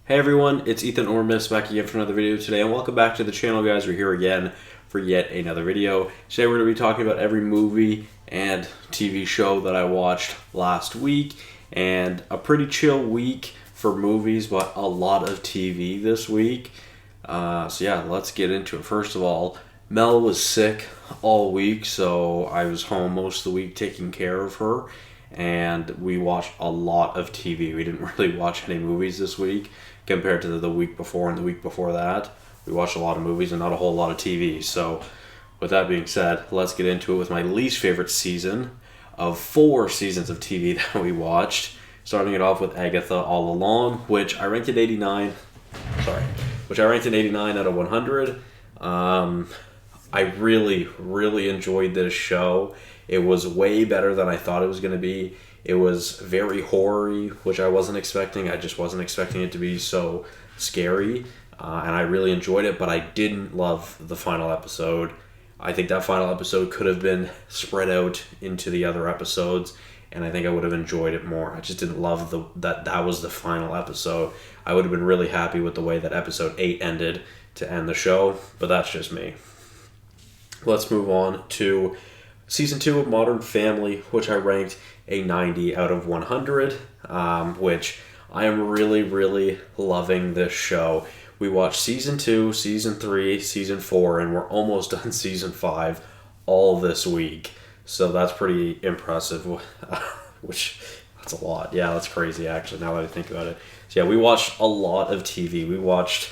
Hey everyone, it's Ethan or Miist back again for another video today, and welcome back to the channel, guys. We're here again for yet another video. Today we're going to be talking about every movie and TV show that I watched last week, and a pretty chill week for movies, but a lot of TV this week. So yeah, let's get into it. First of all, Mel was sick all week, so I was home most of the week taking care of her, and we watched a lot of TV. We didn't really watch any movies this week compared to the week before and the week before that. We watched a lot of movies and not a whole lot of TV. So with that being said, let's get into it with my least favorite season of 4 seasons of TV that we watched. Starting it off with Agatha All Along, which I ranked at 89. Which I ranked at 89 out of 100. I really enjoyed this show. It was way better than I thought it was going to be. It was very horror-y, which I wasn't expecting. I just wasn't expecting it to be so scary. And I really enjoyed it, but I didn't love the final episode. I think that final episode could have been spread out into the other episodes, and I think I would have enjoyed it more. I just didn't love that was the final episode. I would have been really happy with the way that episode 8 ended to end the show, but that's just me. Let's move on to Season 2 of Modern Family, which I ranked a 90 out of 100, which I am really loving this show. We watched Season 2, Season 3, Season 4, and we're almost done Season 5 all this week. So that's pretty impressive, which that's a lot. Yeah, that's crazy, actually, now that I think about it. So yeah, we watched a lot of TV. We watched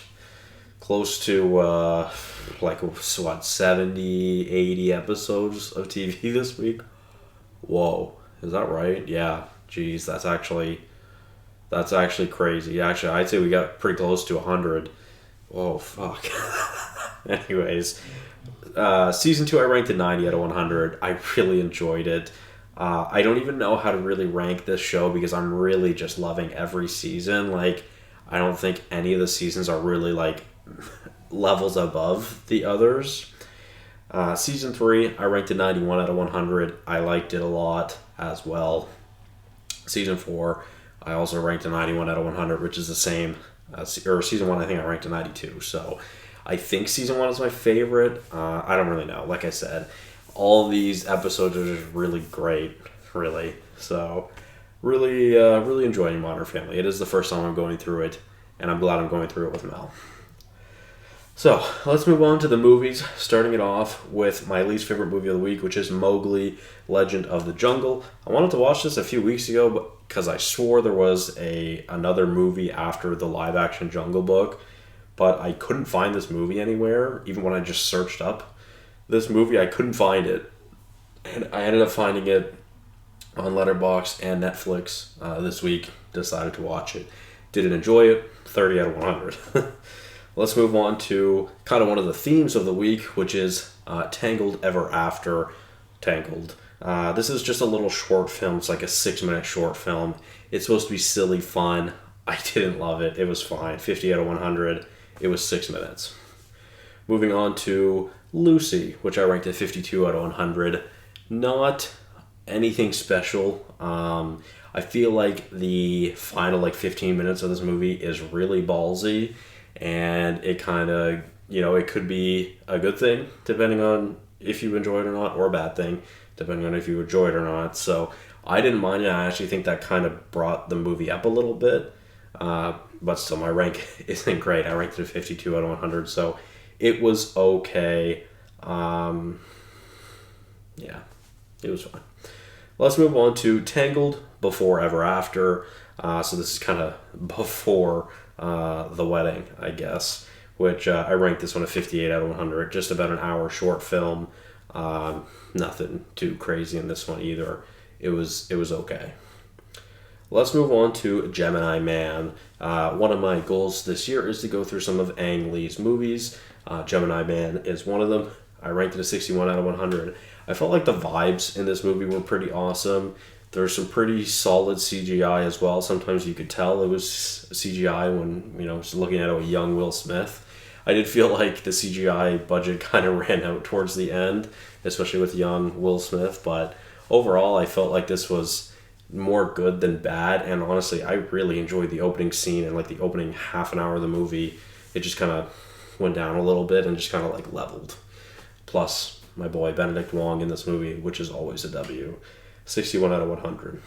close to 70, 80 episodes of TV this week. Whoa, is that right? Yeah, geez, that's actually crazy. Actually, I'd say we got pretty close to 100. Oh, fuck. Anyways, Season 2 I ranked at 90 out of 100. I really enjoyed it. I don't even know how to really rank this show because I'm really just loving every season. Like, I don't think any of the seasons are really, like, levels above the others. Season 3, I ranked it 91 out of 100. I liked it a lot as well. Season 4, I also ranked a 91 out of 100, which is the same or Season 1, I think I ranked a 92. So I think Season 1 is my favorite. I don't really know. Like I said, all these episodes are just really great, really. So really enjoying Modern Family. It is the first time I'm going through it, and I'm glad I'm going through it with Mel. So, let's move on to the movies, starting it off with my least favorite movie of the week, which is Mowgli, Legend of the Jungle. I wanted to watch this a few weeks ago because I swore there was another movie after the live-action Jungle Book, but I couldn't find this movie anywhere. Even when I just searched up this movie, I couldn't find it. And I ended up finding it on Letterboxd and Netflix this week. Decided to watch it. Didn't enjoy it. 30 out of 100. Let's move on to kind of one of the themes of the week, which is Tangled Ever After Tangled. This is just a little short film. It's like a 6-minute short film. It's supposed to be silly fun. I didn't love it. It was fine. 50 out of 100. It was 6 minutes. Moving on to Lucy, which I ranked at 52 out of 100. Not anything special. I feel like the final 15 minutes of this movie is really ballsy. And it kind of, it could be a good thing, depending on if you enjoy it or not, or a bad thing, depending on if you enjoy it or not. So I didn't mind it. I actually think that kind of brought the movie up a little bit. But still, my rank isn't great. I ranked it at 52 out of 100, so it was okay. Yeah, it was fine. Let's move on to Tangled Before Ever After. So this is kind of before the wedding, I guess, which I ranked this one at 58 out of 100. Just about an hour short film. Nothing too crazy in this one either. It was okay. Let's move on to Gemini Man. One of my goals this year is to go through some of Ang Lee's movies. Gemini Man is one of them. I ranked it at 61 out of 100. I felt like the vibes in this movie were pretty awesome. There's some pretty solid CGI as well. Sometimes you could tell it was CGI when, just looking at a young Will Smith. I did feel like the CGI budget kind of ran out towards the end, especially with young Will Smith. But overall, I felt like this was more good than bad. And honestly, I really enjoyed the opening scene and like the opening half an hour of the movie. It just kind of went down a little bit and just kind of like leveled. Plus, my boy Benedict Wong in this movie, which is always a W. 61 out of 100.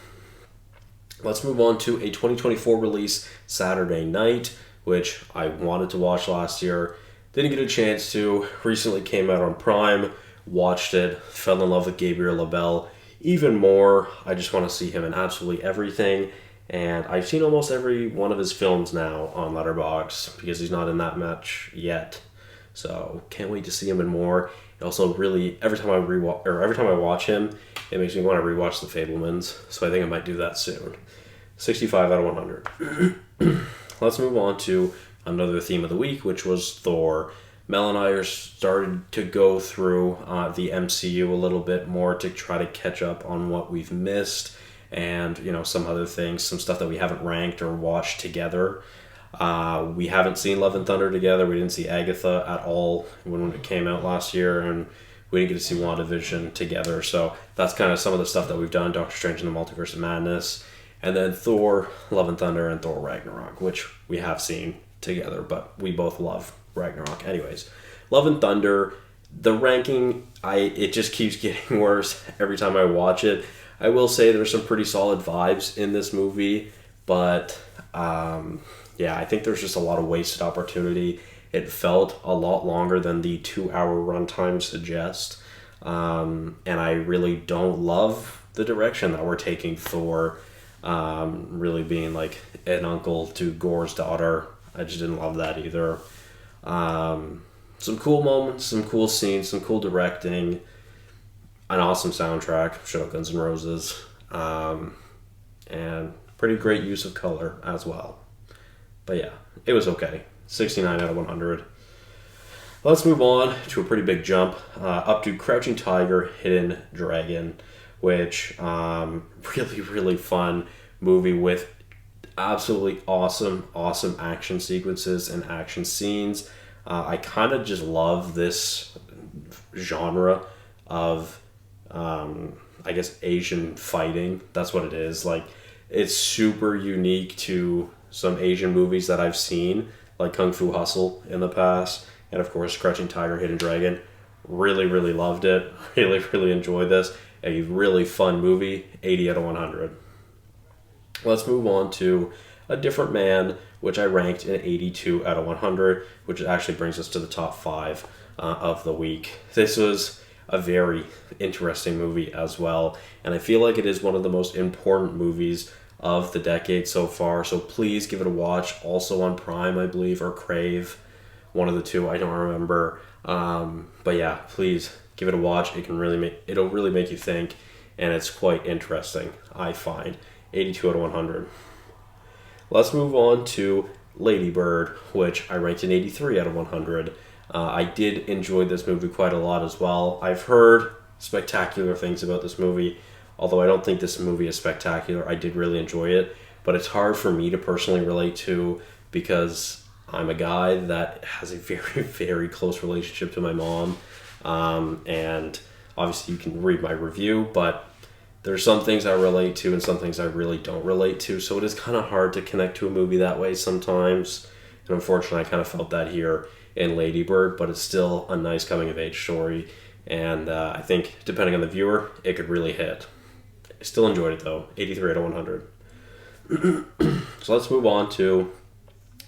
Let's move on to a 2024 release, Saturday Night, which I wanted to watch last year. Didn't get a chance to. Recently came out on Prime. Watched it. Fell in love with Gabriel LaBelle even more. I just want to see him in absolutely everything. And I've seen almost every one of his films now on Letterboxd because he's not in that much yet. So can't wait to see him in more. It also really every time I watch him, it makes me want to rewatch The Fabelmans. So I think I might do that soon. 65 out of 100. Let's move on to another theme of the week, which was Thor. Mel and I are started to go through the MCU a little bit more to try to catch up on what we've missed and, some other things, some stuff that we haven't ranked or watched together. We haven't seen Love and Thunder together. We didn't see Agatha at all when it came out last year, and we didn't get to see WandaVision together. So that's kind of some of the stuff that we've done. Doctor Strange and the Multiverse of Madness. And then Thor, Love and Thunder, and Thor Ragnarok, which we have seen together, but we both love Ragnarok. Anyways, Love and Thunder, the ranking, it just keeps getting worse every time I watch it. I will say there's some pretty solid vibes in this movie, but I think there's just a lot of wasted opportunity. It felt a lot longer than the 2-hour runtime suggests, and I really don't love the direction that we're taking Thor. Really being like an uncle to Gore's daughter. I just didn't love that either. Some cool moments, some cool scenes, some cool directing, an awesome soundtrack, shout out Guns N' Roses, and pretty great use of color as well. But yeah, it was okay. 69 out of 100. Let's move on to a pretty big jump up to Crouching Tiger, Hidden Dragon, which really, really fun movie with absolutely awesome action sequences and action scenes. I kind of just love this genre of, Asian fighting. That's what it is. Like, it's super unique to some Asian movies that I've seen, like Kung Fu Hustle in the past, and of course Crouching Tiger, Hidden Dragon. Really, really loved it. Really, really enjoyed this. A really fun movie, 80 out of 100. Let's move on to A Different Man, which I ranked an 82 out of 100, which actually brings us to the top 5 of the week. This was a very interesting movie as well, and I feel like it is one of the most important movies of the decade so far, so please give it a watch. Also on Prime, I believe, or Crave, one of the two, I don't remember. But yeah, please give it a watch. It'll really make you think, and it's quite interesting, I find. 82 out of 100. Let's move on to Lady Bird, which I ranked an 83 out of 100. I did enjoy this movie quite a lot as well. I've heard spectacular things about this movie, although I don't think this movie is spectacular. I did really enjoy it, but it's hard for me to personally relate to because I'm a guy that has a very, very close relationship to my mom. And obviously you can read my review, but there's some things I relate to and some things I really don't relate to. So it is kind of hard to connect to a movie that way sometimes. And unfortunately, I kind of felt that here in Lady Bird, but it's still a nice coming of age story. And I think depending on the viewer, it could really hit. I still enjoyed it though, 83 out of 100. So let's move on to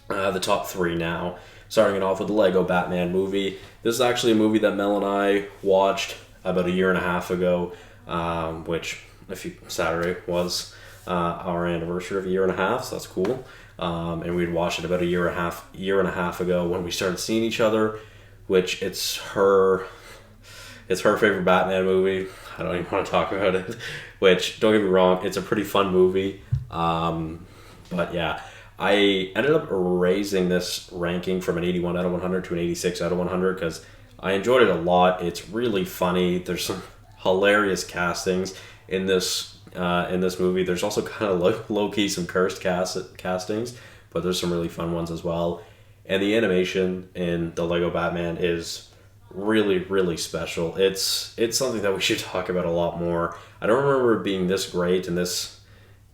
the top 3 now. Starting it off with the Lego Batman movie. This is actually a movie that Mel and I watched about a year and a half ago, which Saturday was our anniversary of a year and a half, so that's cool. And we'd watched it about a year and a half ago when we started seeing each other, which it's her favorite Batman movie. I don't even want to talk about it, which, don't get me wrong, it's a pretty fun movie. But yeah, I ended up raising this ranking from an 81 out of 100 to an 86 out of 100 because I enjoyed it a lot. It's really funny. There's some hilarious castings in this movie. There's also kind of low-key some cursed castings, but there's some really fun ones as well. And the animation in the Lego Batman is really, really special. It's something that we should talk about a lot more. I don't remember it being this great and this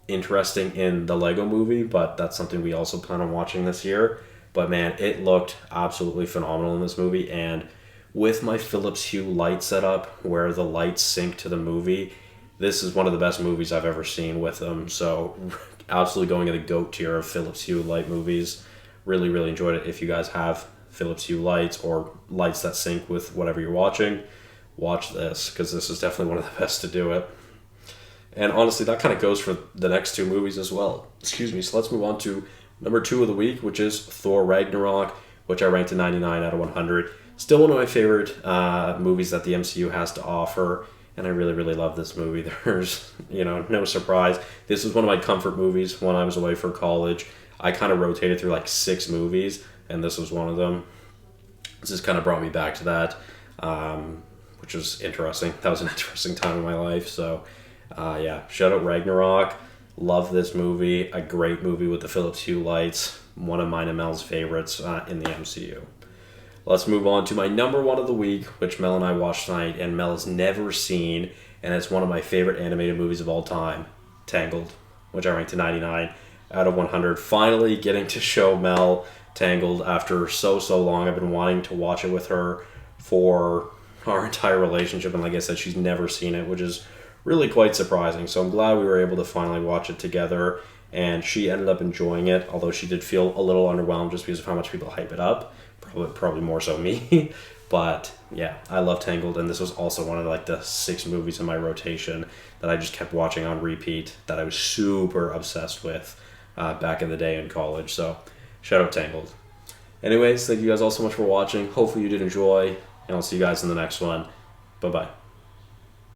interesting in the Lego movie, but that's something we also plan on watching this year. But man, it looked absolutely phenomenal in this movie, and with my Philips Hue light setup where the lights sync to the movie, this is one of the best movies I've ever seen with them. So absolutely going in the GOAT tier of Philips Hue light movies. Really, really enjoyed it. If you guys have Philips Hue lights or lights that sync with whatever you're watching, watch this, because this is definitely one of the best to do it. And honestly, that kind of goes for the next two movies as well. Excuse me. So let's move on to number 2 of the week, which is Thor Ragnarok, which I ranked a 99 out of 100. Still one of my favorite movies that the MCU has to offer, and I really, really love this movie. There's, no surprise. This is one of my comfort movies when I was away for college. I kind of rotated through like 6 movies, and this was one of them. This just kind of brought me back to that, which was interesting. That was an interesting time in my life. So, shout out Ragnarok. Love this movie. A great movie with the Philips Hue lights. One of mine and Mel's favorites in the MCU. Let's move on to my number 1 of the week, which Mel and I watched tonight, and Mel has never seen, and it's one of my favorite animated movies of all time, Tangled, which I ranked a 99 out of 100. Finally getting to show Mel Tangled after so long. I've been wanting to watch it with her for our entire relationship, and like I said, she's never seen it, which is really quite surprising. So I'm glad we were able to finally watch it together, and she ended up enjoying it, although she did feel a little underwhelmed just because of how much people hype it up. Probably more so me. But yeah, I love Tangled, and this was also one of like the 6 movies in my rotation that I just kept watching on repeat that I was super obsessed with back in the day in college. So shout out Tangled. Anyways, thank you guys all so much for watching. Hopefully you did enjoy, and I'll see you guys in the next one. Bye-bye.